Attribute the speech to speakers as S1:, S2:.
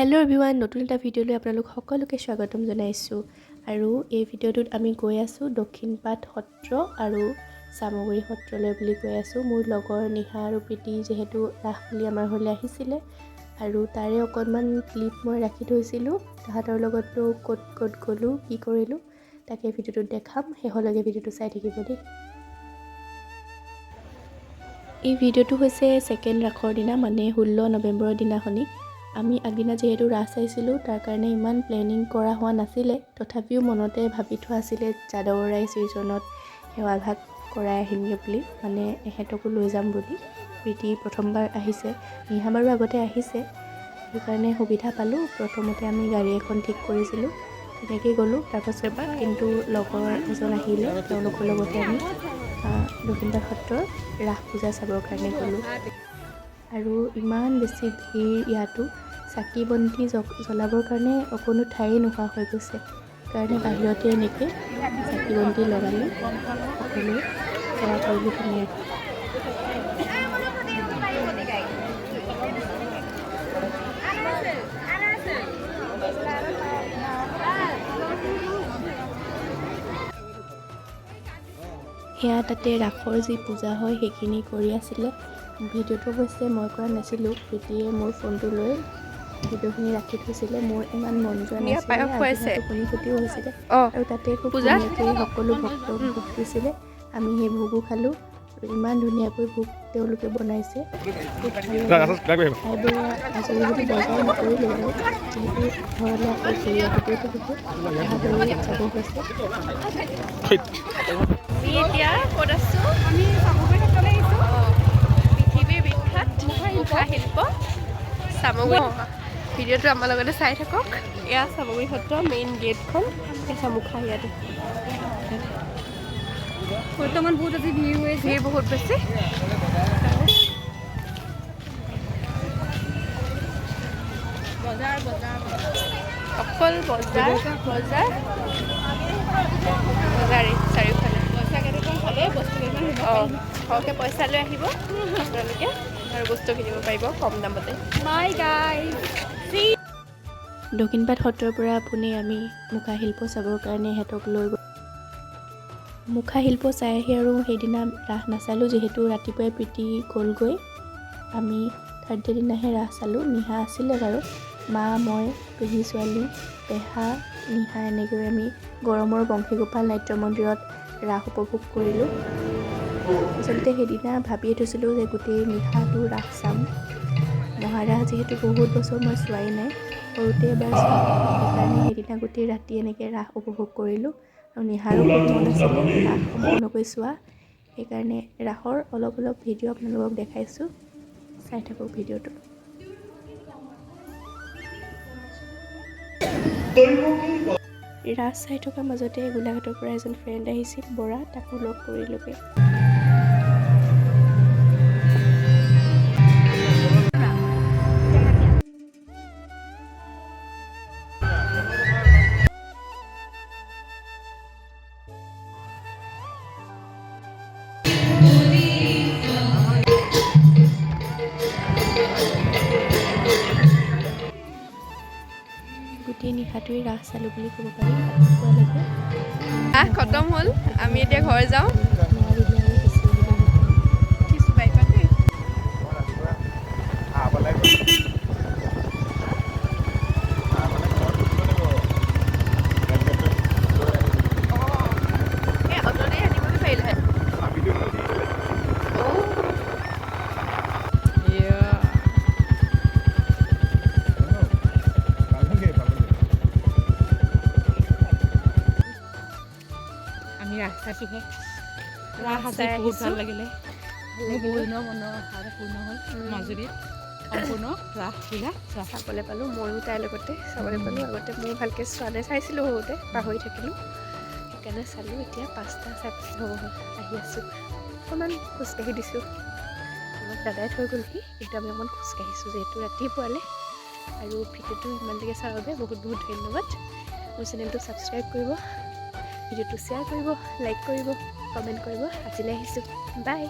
S1: Hello' everyone, নতুন এটা ভিডিঅ'লৈ আপোনালোক সকলোকে স্বাগতম জনাইছোঁ। আৰু এই ভিডিঅ'টোত আমি গৈ আছোঁ দক্ষিণপাট সত্ৰ আৰু চামগুৰি সত্ৰলৈ বুলি গৈ আছোঁ। মোৰ লগৰ নিহা আৰু প্ৰীতি যিহেতু ৰাস বুলি আমাৰ ঘৰলৈ আহিছিলে আৰু তাৰে অকণমান ক্লিপ মই ৰাখি থৈছিলোঁ। তাহাঁতৰ লগততো ক'ত গ'লোঁ, কি কৰিলোঁ তাকে ভিডিঅ'টোত দেখাম। শেষলৈকে ভিডিঅ'টো চাই থাকিব দেই। এই ভিডিঅ'টো হৈছে ছেকেণ্ড ৰাসৰ দিনা, মানে 16 নৱেম্বৰৰ দিনাখনি। আমি আগদিনা যিহেতু ৰাস চাইছিলোঁ, তাৰ কাৰণে ইমান প্লেনিং কৰা হোৱা নাছিলে। তথাপিও মনতে ভাবি থোৱা আছিলে যাদৱৰাই শ্ৰীচৰণত সেৱাভাগ কৰাই আহিমগৈ বুলি, মানে এহেঁতকো লৈ যাম বুলি। প্ৰীতি প্ৰথমবাৰ আহিছে, নিহা বাৰু আগতে আহিছে, সেইকাৰণে সুবিধা পালোঁ। প্ৰথমতে আমি গাড়ী এখন ঠিক কৰিছিলোঁ, তেনেকৈ গ'লোঁ। তাৰপাছত কিন্তু লগৰ এজন আহিলে, তেওঁলোকৰ লগতে আমি দক্ষিণপাট সত্ৰৰ ৰাস পূজা চাবৰ কাৰণে গ'লোঁ। আৰু ইমান বেছি ভিৰ ইয়াতো, চাকি বন্তি জ্বলাবৰ কাৰণে অকণো ঠায়েই নোহোৱা হৈ গৈছে। কাৰণে বাহিৰতে এনেকৈ চাকি বন্তি লগালোঁ, সকলোৱে সেৱা কৰিলোঁ ধুনীয়াকৈ। সেয়া তাতে ৰাসৰ যি পূজা হয় সেইখিনি কৰি আছিলে। ভিডিঅ'টো অৱশ্যে মই কৰা নাছিলোঁ, প্ৰীতিয়ে মোৰ ফোনটো লৈ ভিডিঅ'খিনি ৰাখি থৈছিলে। মোৰ ইমান মন যোৱা নাছিলে, টোপনি ক্ষতিও হৈছিলে। আৰু তাতে খুব ধুনীয়াকৈ সকলো ভক্তক ভোগ দিছিলে, আমি সেই ভোগো খালোঁ। ইমান ধুনীয়াকৈ ভোগ তেওঁলোকে বনাইছে, খুব ভাল লাগিলে। খাই বৈ আজৰি হ'লোঁ, বজাৰ নকৰিলোঁ বাৰু, যিহেতু ঘৰলৈ আকৌ ঘূৰি আহোঁতেইতো বহুত তাহাঁতৰো যাব হৈছে। আমি এতিয়া ক'ত আছোঁ? আমি চামগুৰি সত্ৰলৈ আহিছোঁ। পৃথিৱীৰ বিখ্যাত মুখা শিল্প চামগুৰি। ভিডিঅ'টো আমাৰ লগতে চাই থাকক। এয়া চামগুৰি সত্ৰ মেইন গেটখন, এয়া মুখা ইয়াতে। বৰ্তমান বহুত আজি ভিৰ হৈ আছে, ভিৰ বহুত বেছি। অকল বজাৰেই চাৰিওফালে। সৰহকৈ পইচা লৈ আহিব আপোনালোকে আৰু বস্তু কিনিব পাৰিব কম দামতে। দক্ষিণপাট সত্ৰৰ পৰা আপুনি আমি মুখা শিল্প চাবৰ কাৰণে সিহঁতক লৈ গ'ল। মুখা শিল্প চাই আহি আৰু সেইদিনা ৰাস নাচালোঁ, যিহেতু ৰাতিপুৱাই প্ৰীতি গ'লগৈ। আমি থাৰ্ড ডে দিনাহে ৰাস চালোঁ। নিহা আছিলে বাৰু, মা, মই, পেহী ছোৱালী, পেহা, নিহা এনেকৈ আমি গড়মূৰৰ বংশীগোপাল নাট্য মন্দিৰত ৰাস উপভোগ কৰিলোঁ। আচলতে সেইদিনা ভাবিয়ে থৈছিলোঁ যে গোটেই নিশাটো ৰাস চাম। মহাৰাস যিহেতু বহুত বছৰ মই চোৱাই নাই, সৰুতে এবাৰ চোৱা, সেইকাৰণে সেইদিনা গোটেই ৰাতি এনেকৈ ৰাস উপভোগ কৰিলোঁ। আৰু নিহাৰো খুব মন আছিলে ৰাস সম্পূৰ্ণকৈ চোৱা, সেইকাৰণে ৰাসৰ অলপ ভিডিঅ' আপোনালোকক দেখাইছোঁ, চাই থাকক ভিডিঅ'টো। ৰাস চাই থকাৰ মাজতে গোলাঘাটৰ পৰা এজন ফ্ৰেণ্ড আহিছিল, বৰা, তাকো লগ কৰিলোঁগৈ। গোটেই নিশাটোৱে ৰাস চালোঁ বুলি ক'ব পাৰি। ৰাতিপুৱালৈকে ৰাস খতম হ'ল, আমি এতিয়া ঘৰ যাওঁ। নোৱাৰিলে আৰু গুচি আহিলোঁ সেইকাৰণে।
S2: আমি ৰাস চাইছোঁহে, ৰাস চাই বহুত ভাল লাগিলে। মোৰ বহুদিনৰ মনৰ আশা এটা পূৰ্ণ হ'ল, মাজুলীত সম্পূৰ্ণ ৰাসবিলাক
S1: চাবলৈ পালোঁ। ময়ো তাইৰ লগতে চাবলৈ পালোঁ। আগতে ময়ো ভালকৈ চোৱা নাই, চাইছিলোঁ সৰুতে, পাহৰি থাকিলোঁ, সেইকাৰণে চালোঁ। এতিয়া 5টা 5:30 হ'ব হ'ল, আহি আছোঁ। অকণমান খোজকাঢ়ি দিছোঁ, আমাক দাদাই থৈ গ'লহি, কিন্তু আমি অকণমান খোজকাঢ়িছোঁ যিহেতু ৰাতিপুৱালৈ। আৰু ভিডিঅ'টো ইমানলৈকে চোৱাৰ বাবে বহুত ধন্যবাদ। মোৰ চেনেলটো ছাবস্ক্ৰাইব কৰিব, ভিডিঅ'টো শ্বেয়াৰ কৰিব, লাইক কৰিব, কমেণ্ট কৰিব। আজিলৈ আহিছোঁ, বাই।